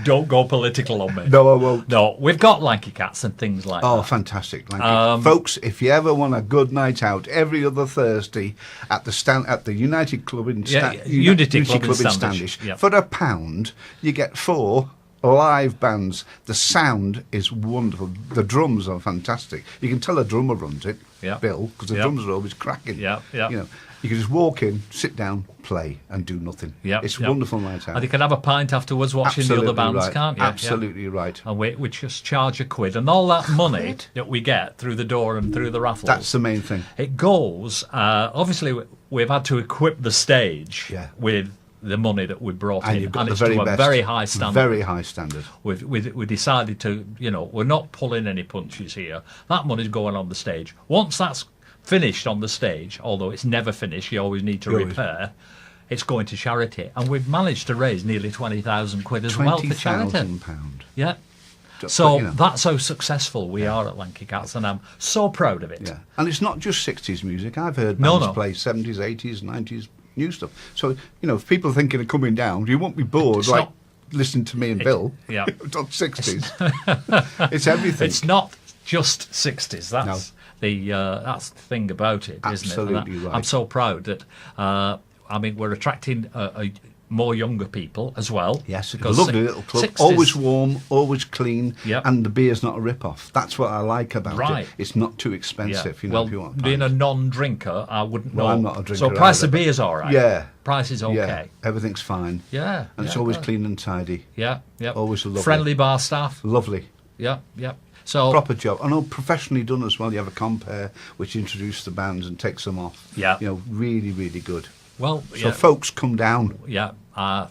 Speaker 2: Don't go political on me.
Speaker 1: No, I won't.
Speaker 2: No, we've got Lanky Cats and things like
Speaker 1: Oh,
Speaker 2: that.
Speaker 1: fantastic. Folks, if you ever want a good night out, every other Thursday at the United Club in
Speaker 2: Unity Club in Standish. Yep.
Speaker 1: For £1, you get 4 live bands. The sound is wonderful. The drums are fantastic. You can tell a drummer runs it, Bill, because the drums are always cracking.
Speaker 2: Yeah.
Speaker 1: You know, you can just walk in, sit down, play, and do nothing. It's a wonderful night out.
Speaker 2: And you can have a pint afterwards watching the other bands, can't you?
Speaker 1: Absolutely right.
Speaker 2: And we just charge £1, and all that money that we get through the door and through the raffles.
Speaker 1: That's the main thing.
Speaker 2: It goes. Obviously, we've had to equip the stage with the money that we brought in,
Speaker 1: and
Speaker 2: it's
Speaker 1: the very
Speaker 2: to a
Speaker 1: best,
Speaker 2: very high standard.
Speaker 1: Very high standard.
Speaker 2: We decided to, we're not pulling any punches here. That money's going on the stage. Once that's finished on the stage, although it's never finished, you always need to repair. It's going to charity, and we've managed to raise nearly £20,000 as well for charity.
Speaker 1: £20,000.
Speaker 2: Yeah. So that's how successful we are at Lanky Cats, and I'm so proud of it.
Speaker 1: Yeah, and it's not just 60s music. I've heard bands play 70s, 80s, 90s, new stuff. So, if people are thinking of coming down, you won't be bored listening to me and Bill. Yeah. It's not 60s. It's everything.
Speaker 2: It's not just 60s. That's that's the thing about it, isn't it?
Speaker 1: Absolutely right.
Speaker 2: I'm so proud that, we're attracting more younger people as well.
Speaker 1: Yes, because a lovely little club, 60s. Always warm, always clean, and the beer's not a rip-off. That's what I like about it. It's not too expensive, if you want
Speaker 2: being a non-drinker, I wouldn't know.
Speaker 1: I'm not a drinker.
Speaker 2: So price of beer's all right.
Speaker 1: Yeah.
Speaker 2: Price is okay.
Speaker 1: Yeah, everything's fine.
Speaker 2: Yeah.
Speaker 1: And it's always clean and tidy.
Speaker 2: Yeah.
Speaker 1: Always lovely.
Speaker 2: Friendly bar staff.
Speaker 1: Lovely.
Speaker 2: Yeah. So
Speaker 1: proper job. I know, professionally done as well. You have a compere which introduces the bands and takes them off.
Speaker 2: Yeah.
Speaker 1: Really, really good.
Speaker 2: Well,
Speaker 1: so folks, come down.
Speaker 2: Yeah.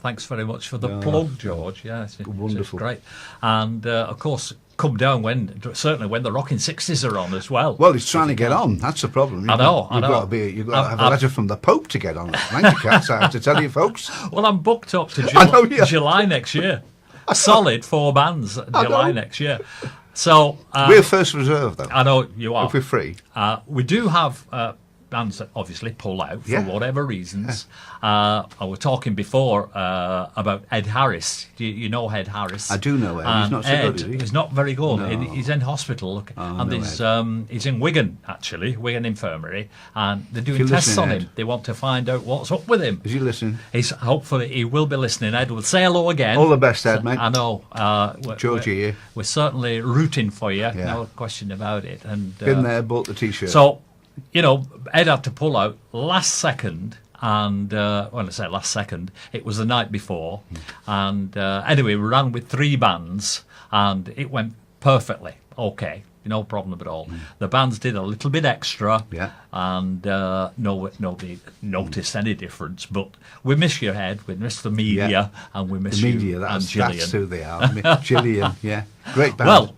Speaker 2: Thanks very much for the plug, George. Yeah, it's
Speaker 1: wonderful.
Speaker 2: It's great. And of course, come down when the Rockin Sixties are on as well.
Speaker 1: Well, he's trying to get on. That's the problem.
Speaker 2: I know.
Speaker 1: You've got to have a letter from the Pope to get on. Lanky Cats, I have to tell you, folks.
Speaker 2: Well, I'm booked up to July next year. Solid 4 bands July next year. So
Speaker 1: we're first reserve, though.
Speaker 2: I know you are.
Speaker 1: If we're free,
Speaker 2: we do have bands that obviously pull out for whatever reasons. I was talking before about Ed Harris. You know Ed Harris?
Speaker 1: I do know Ed. He's not so good, is he?
Speaker 2: He's not very good.
Speaker 1: No.
Speaker 2: He's in hospital, he's in Wigan, actually, Wigan Infirmary, and they're doing tests on him. They want to find out what's up with him.
Speaker 1: Is he listening?
Speaker 2: Hopefully he will be listening. Ed, we'll say hello again.
Speaker 1: All the best, Ed, mate.
Speaker 2: I know.
Speaker 1: Georgie here.
Speaker 2: We're certainly rooting for you, no question about it. And
Speaker 1: been there, bought the T-shirt.
Speaker 2: So, Ed had to pull out last second, and when I say last second, it was the night before. And anyway, we ran with 3 bands, and it went perfectly. Okay, no problem at all. The bands did a little bit extra, and nobody noticed any difference. But we miss your Ed, we miss the media, and we miss
Speaker 1: the media.
Speaker 2: You and Gillian.
Speaker 1: That's who they are. Gillian, great band.
Speaker 2: Well,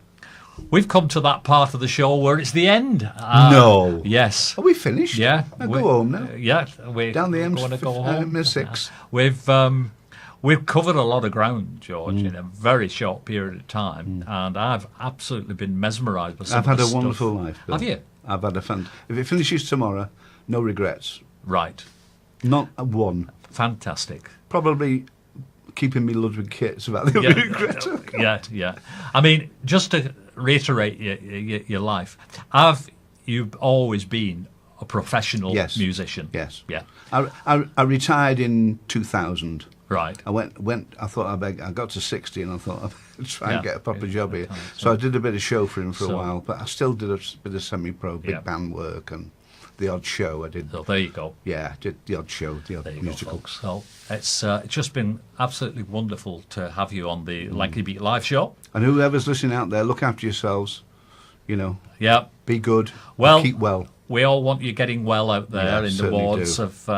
Speaker 2: we've come to that part of the show where it's the end.
Speaker 1: No.
Speaker 2: Yes.
Speaker 1: Are we finished?
Speaker 2: Yeah.
Speaker 1: I'll go home now.
Speaker 2: Yeah. We're
Speaker 1: down the
Speaker 2: going to go home.
Speaker 1: M6.
Speaker 2: We've covered a lot of ground, George, in a very short period of time, and I've absolutely been mesmerised by some of the
Speaker 1: I've had a
Speaker 2: stuff.
Speaker 1: wonderful life, Bill.
Speaker 2: Have you?
Speaker 1: I've had a fun. If it finishes tomorrow, no regrets.
Speaker 2: Right.
Speaker 1: Not one.
Speaker 2: Fantastic.
Speaker 1: Probably keeping me Ludwig kits about the regrets.
Speaker 2: Yeah. I mean, just to reiterate your life, you've always been a professional musician?
Speaker 1: Yes.
Speaker 2: Yeah.
Speaker 1: I retired in 2000.
Speaker 2: Right.
Speaker 1: I thought I got to 60 and I thought I'd try and get a proper job here. So I did a bit of chauffeuring for a while, but I still did a bit of semi-pro, big band work and the odd show I did.
Speaker 2: So there you go.
Speaker 1: Yeah, I did the odd show, the odd musical.
Speaker 2: So it's just been absolutely wonderful to have you on the Lanky Beat Live show.
Speaker 1: And whoever's listening out there, look after yourselves.
Speaker 2: Yeah.
Speaker 1: Be good.
Speaker 2: Well,
Speaker 1: keep well.
Speaker 2: We all want you getting well out there in the wards of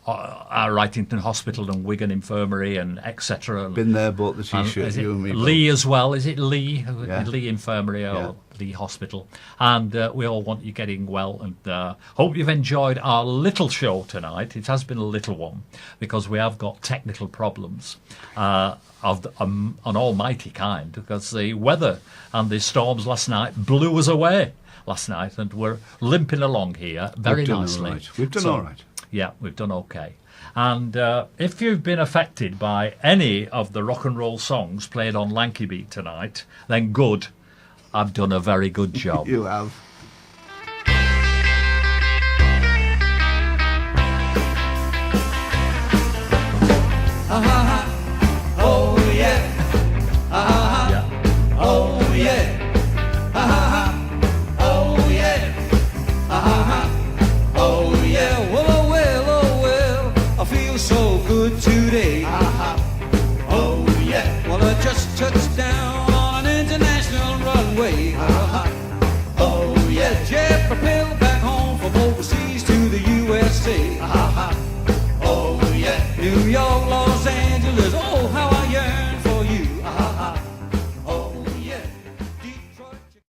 Speaker 2: our Wrightington Hospital and Wigan Infirmary and etc.
Speaker 1: Been there, bought the T-shirt. You and me.
Speaker 2: Lee as well. Is it Lee? Lee Infirmary or Lee Hospital. And we all want you getting well. And hope you've enjoyed our little show tonight. It has been a little one because we have got technical problems of an almighty kind, because the weather and the storms last night blew us away last night, and we're limping along here very nicely.
Speaker 1: We've done all right.
Speaker 2: Yeah, we've done okay. And if you've been affected by any of the rock and roll songs played on Lanky Beat tonight, then good. I've done a very good job.
Speaker 1: You have.
Speaker 3: Oh yeah.
Speaker 2: Yeah.
Speaker 3: Oh yeah. Oh yeah. Oh yeah. Well, oh well, oh well. I feel so good today. Oh yeah. Well, I just touched down on an international runway. Oh yeah. Jet propelled back home from overseas to the USA. Oh yeah. New York.